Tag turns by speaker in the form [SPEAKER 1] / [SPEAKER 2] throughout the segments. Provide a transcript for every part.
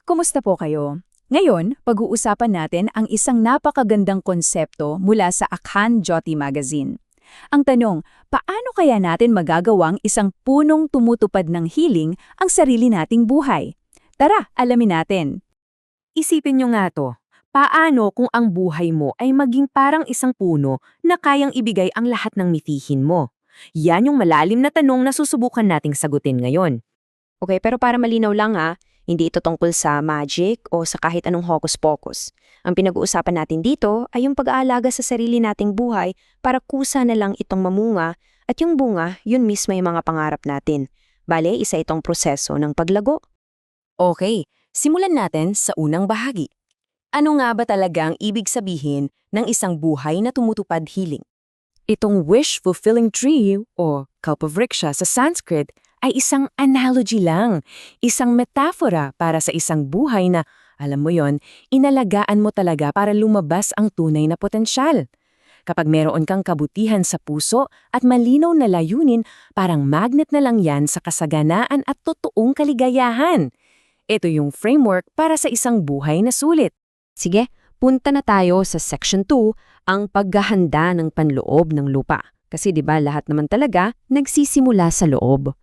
[SPEAKER 1] Kumusta po kayo? Ngayon, pag-uusapan natin ang isang napakagandang konsepto mula sa Akhan Jyoti Magazine. Ang tanong, paano kaya natin magagawang isang punong tumutupad ng healing ang sarili nating buhay? Tara, alamin natin.
[SPEAKER 2] Isipin nyo nga to, paano kung ang buhay mo ay maging parang isang puno na kayang ibigay ang lahat ng mithihin mo? Yan yung malalim na tanong na susubukan nating sagutin ngayon.
[SPEAKER 3] Okay, pero para malinaw lang hindi ito tungkol sa magic o sa kahit anong hocus-pocus. Ang pinag-uusapan natin dito ay yung pag-aalaga sa sarili nating buhay para kusa na lang itong mamunga at yung bunga, yun mismo yung mga pangarap natin. Bale, isa itong proseso ng paglago.
[SPEAKER 2] Okay, simulan natin sa unang bahagi. Ano nga ba talaga ang ibig sabihin ng isang buhay na tumutupad healing? Itong wish-fulfilling tree o kalpavriksha sa Sanskrit ay isang analogy lang, isang metafora para sa isang buhay na, alam mo yon, inalagaan mo talaga para lumabas ang tunay na potensyal. Kapag meron kang kabutihan sa puso at malinaw na layunin, parang magnet na lang yan sa kasaganaan at totoong kaligayahan. Ito yung framework para sa isang buhay na sulit.
[SPEAKER 3] Sige, punta na tayo sa Section 2, ang paghahanda ng panloob ng lupa. Kasi 'di ba lahat naman talaga nagsisimula sa loob.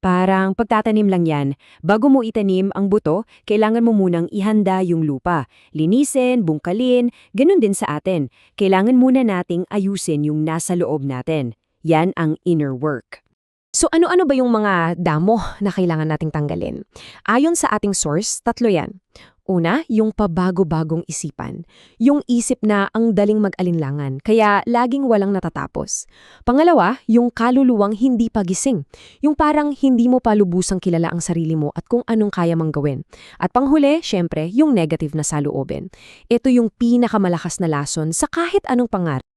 [SPEAKER 3] Parang pagtatanim lang yan. Bago mo itanim ang buto, kailangan mo munang ihanda yung lupa. Linisin, bungkalin, ganun din sa atin. Kailangan muna nating ayusin yung nasa loob natin. Yan ang inner work. So ano-ano ba yung mga damo na kailangan nating tanggalin? Ayon sa ating source, 3 yan. Una, yung pabago-bagong isipan. Yung isip na ang daling mag-alinlangan, kaya laging walang natatapos. Pangalawa, yung kaluluwang hindi pagising. Yung parang hindi mo pa lubusang kilala ang sarili mo at kung anong kaya mang gawin. At panghuli, syempre, yung negative na saloobin. Ito yung pinakamalakas na lason sa kahit anong pangarap.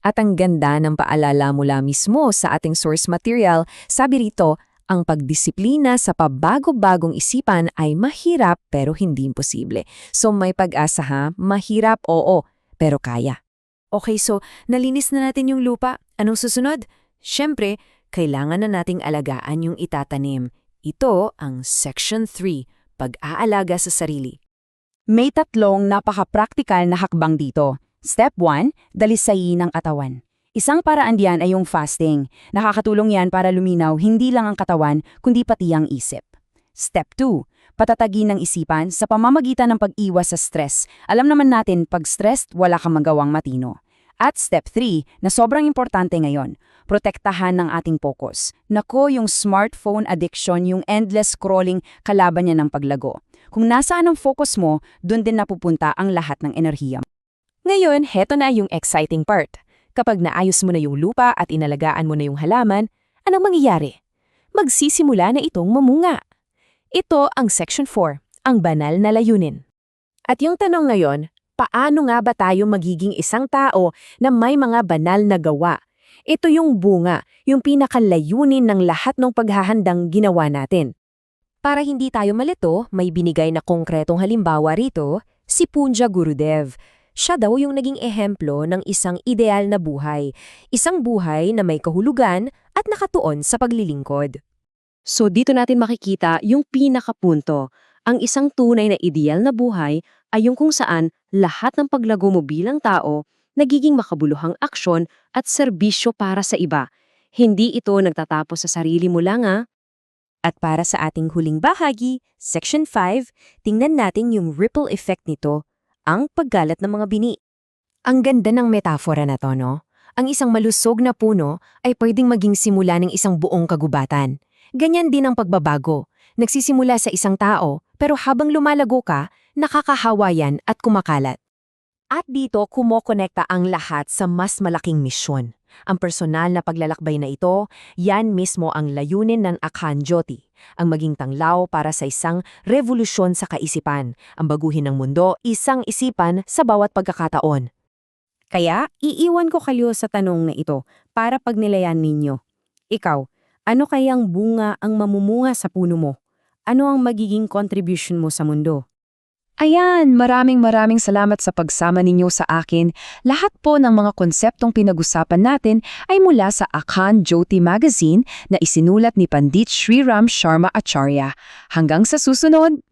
[SPEAKER 2] At ang ganda ng paalala mula mismo sa ating source material, sabi rito, ang pagdisiplina sa pabago-bagong isipan ay mahirap pero hindi imposible. So may pag-asa ha, mahirap oo, pero kaya. Okay, so nalinis na natin yung lupa. Anong susunod? Siyempre, kailangan na nating alagaan yung itatanim. Ito ang Section 3, pag-aalaga sa sarili.
[SPEAKER 1] May 3 napaka-praktikal na hakbang dito. Step 1, dalisayin ng katawan. Isang paraan diyan ay yung fasting. Nakakatulong yan para luminaw hindi lang ang katawan, kundi pati ang isip. Step 2, patatagin ng isipan sa pamamagitan ng pag-iwas sa stress. Alam naman natin, pag stressed, wala kang magawang matino. At step 3, na sobrang importante ngayon, protektahan ng ating focus. Nako, yung smartphone addiction, yung endless scrolling, kalaban niya ng paglago. Kung nasaan ang focus mo, dun din napupunta ang lahat ng enerhiya.
[SPEAKER 2] Ngayon, heto na yung exciting part. Kapag naayos mo na yung lupa at inalagaan mo na yung halaman, anong mangyayari? Magsisimula na itong mamunga. Ito ang Section 4, ang banal na layunin. At yung tanong ngayon, paano nga ba tayo magiging isang tao na may mga banal na gawa? Ito yung bunga, yung pinakalayunin ng lahat ng paghahandang ginawa natin. Para hindi tayo malito, may binigay na konkretong halimbawa rito, si Punja Gurudev. Siya daw yung naging ehemplo ng isang ideal na buhay, isang buhay na may kahulugan at nakatuon sa paglilingkod. So dito natin makikita yung pinakapunto. Ang isang tunay na ideal na buhay ay yung kung saan lahat ng paglago mo bilang tao nagiging makabuluhang aksyon at serbisyo para sa iba. Hindi ito nagtatapos sa sarili mo lang At para sa ating huling bahagi, Section 5, tingnan natin yung ripple effect nito, ang paggalat ng mga bini. Ang ganda ng metafora na to, no? Ang isang malusog na puno ay pwedeng maging simula ng isang buong kagubatan. Ganyan din ang pagbabago. Nagsisimula sa isang tao, pero habang lumalago ka, nakakahawa yan at kumakalat. At dito kumokonekta ang lahat sa mas malaking misyon. Ang personal na paglalakbay na ito, yan mismo ang layunin ng Akhan Jyoti, ang maging tanglaw para sa isang revolusyon sa kaisipan, ang baguhin ng mundo, isang isipan sa bawat pagkakataon.
[SPEAKER 1] Kaya, iiwan ko kayo sa tanong na ito para pagnilayan ninyo. Ikaw, ano kayang bunga ang mamumunga sa puno mo? Ano ang magiging contribution mo sa mundo?
[SPEAKER 4] Ayan, maraming salamat sa pagsama ninyo sa akin. Lahat po ng mga konseptong pinag-usapan natin ay mula sa Akhan Jyoti Magazine na isinulat ni Pandit Sriram Sharma Acharya. Hanggang sa susunod!